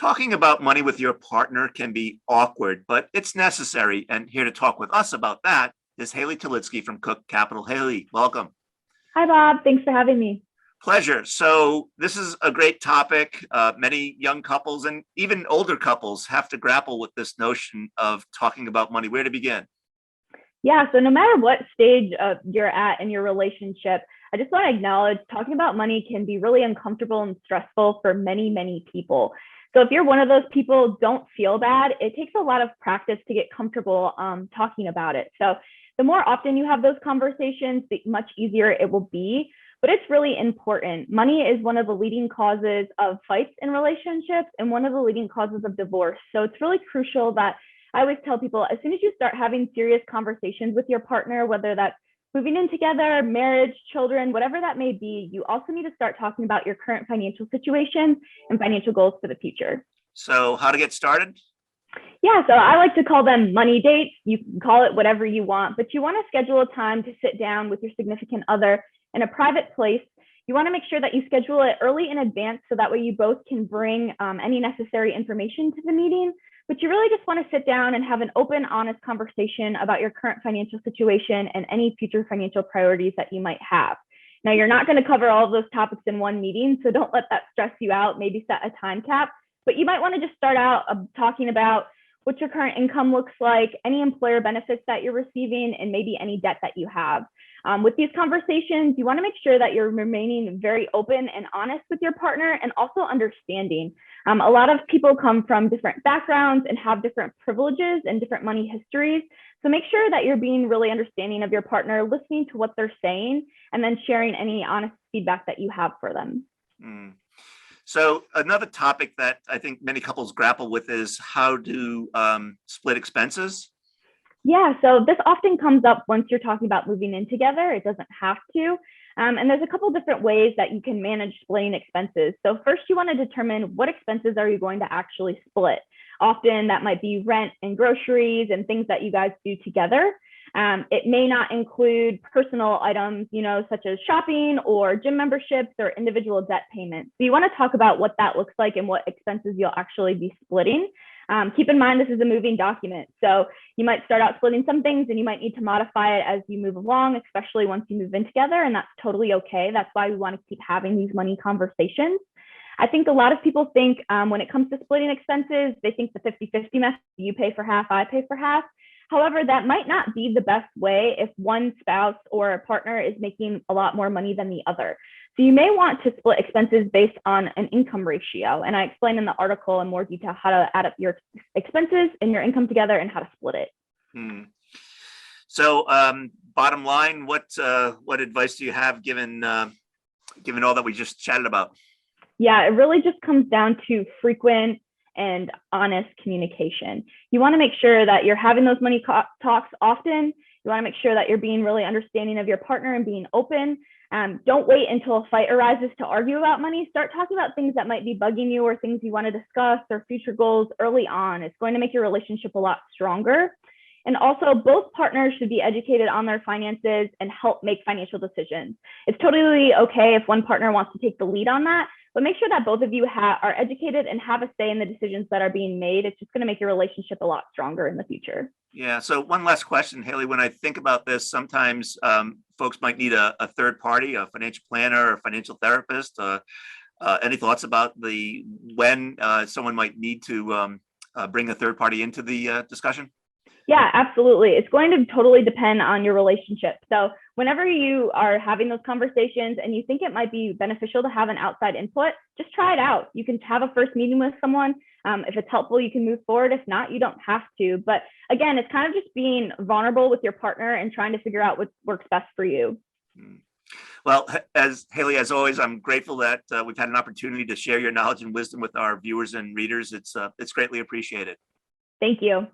Talking about money with your partner can be awkward, but it's necessary. And here to talk with us about that is Haley Talitsky from Cook Capital. Haley, welcome. Hi, Bob. Thanks for having me. Pleasure. So this is a great topic. Many young couples and even older couples have to grapple with this notion of talking about money. Where to begin? Yeah, so no matter what stage you're at in your relationship, I just want to acknowledge talking about money can be really uncomfortable and stressful for many, many people. So if you're one of those people, don't feel bad. It takes a lot of practice to get comfortable talking about it. So the more often you have those conversations, the much easier it will be. But it's really important. Money is one of the leading causes of fights in relationships and one of the leading causes of divorce. So it's really crucial that I always tell people, as soon as you start having serious conversations with your partner, whether that's moving in together, marriage, children, whatever that may be, you also need to start talking about your current financial situation and financial goals for the future. So how to get started? Yeah, so I like to call them money dates. You can call it whatever you want, but you want to schedule a time to sit down with your significant other in a private place. You want to make sure that you schedule it early in advance so that way you both can bring any necessary information to the meeting. But you really just want to sit down and have an open, honest conversation about your current financial situation and any future financial priorities that you might have. Now, you're not going to cover all of those topics in one meeting, so don't let that stress you out. Maybe set a time cap, but you might want to just start out talking about what your current income looks like, any employer benefits that you're receiving, and maybe any debt that you have. With these conversations, you want to make sure that you're remaining very open and honest with your partner and also understanding. A lot of people come from different backgrounds and have different privileges and different money histories. So make sure that you're being really understanding of your partner, listening to what they're saying, and then sharing any honest feedback that you have for them. So another topic that I think many couples grapple with is how to split expenses. Yeah, so this often comes up once you're talking about moving in together. It doesn't have to. And there's a couple different ways that you can manage splitting expenses. So first, you want to determine what expenses are you going to actually split. Often that might be rent and groceries and things that you guys do together. It may not include personal items, such as shopping or gym memberships or individual debt payments. So you want to talk about what that looks like and what expenses you'll actually be splitting. Keep in mind, this is a moving document. So you might start out splitting some things and you might need to modify it as you move along, especially once you move in together. And that's totally okay. That's why we want to keep having these money conversations. I think a lot of people think when it comes to splitting expenses, they think the 50-50 method, you pay for half, I pay for half. However, that might not be the best way if one spouse or a partner is making a lot more money than the other. So you may want to split expenses based on an income ratio. And I explain in the article in more detail how to add up your expenses and your income together and how to split it. So bottom line, what advice do you have given all that we just chatted about? Yeah, it really just comes down to frequent and honest communication. You want to make sure that you're having those money talks often. You want to make sure that you're being really understanding of your partner and being open. Don't wait until a fight arises to argue about money. Start talking about things that might be bugging you or things you want to discuss or future goals early on. It's going to make your relationship a lot stronger. And also, both partners should be educated on their finances and help make financial decisions. It's totally okay if one partner wants to take the lead on that, but make sure that both of you are educated and have a say in the decisions that are being made. It's just going to make your relationship a lot stronger in the future. Yeah. So one last question, Haley. When I think about this, sometimes folks might need a third party, a financial planner, a financial therapist. Any thoughts about when someone might need to bring a third party into the discussion? Yeah, absolutely. It's going to totally depend on your relationship. So whenever you are having those conversations and you think it might be beneficial to have an outside input, just try it out. You can have a first meeting with someone. If it's helpful, you can move forward. If not, you don't have to. But again, it's kind of just being vulnerable with your partner and trying to figure out what works best for you. Well, Haley, as always, I'm grateful that we've had an opportunity to share your knowledge and wisdom with our viewers and readers. It's greatly appreciated. Thank you.